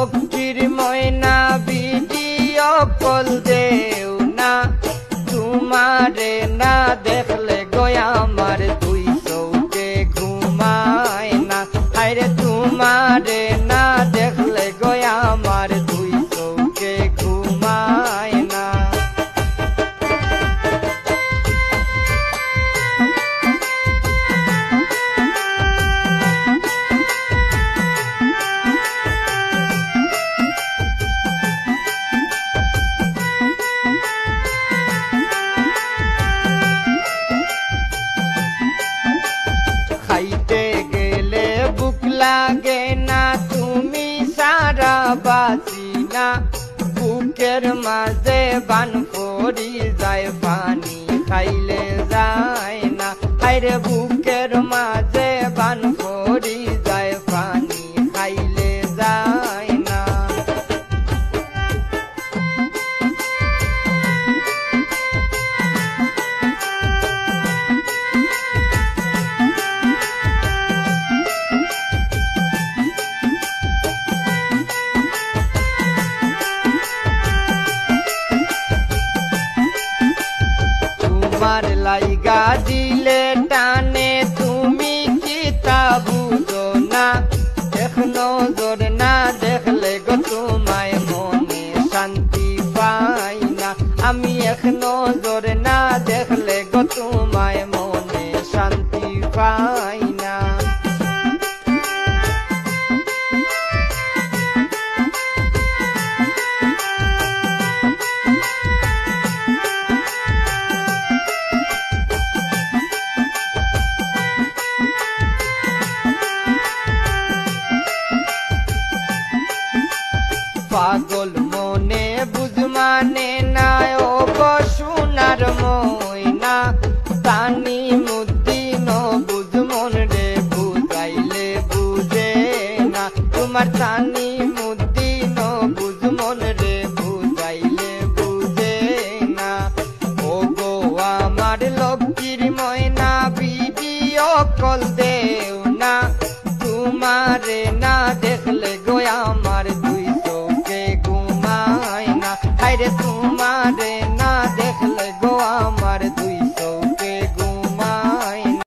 লক্ষ্মীর ময়না video call দেও না, তোমারে না দেখলে গয়া আমার দুই চোখে ঘুমায় না। হায়রে তোমারে না দেখলে গয়া আমার দুই চোখে ঘুমায় না। খাইতে গেলে বুক লাগে না, তুমি সারা বাঁচি না। বুকের মাঝে বান পড়ি যায়, পানি খাইলে যায় না। হায়রে বুকের মাঝে বান পড়ি যায়, পানি খাইলে যায় না। তোমার লাইগা দিলে টানে, তুমি কি তা বুঝো না। এখনো জোর না দেখলে গো তোমায় মনে শান্তি পাই না। আমি এখনো জোর না দেখলে গো তোমায় মনে শান্তি পাই না। পাগল মনে বুঝ মানে না, ও গো সোনার ময়না। তানি মুদ্দিন বুঝ মন রে, বুঝাইলে বুঝে না। তোমার তানি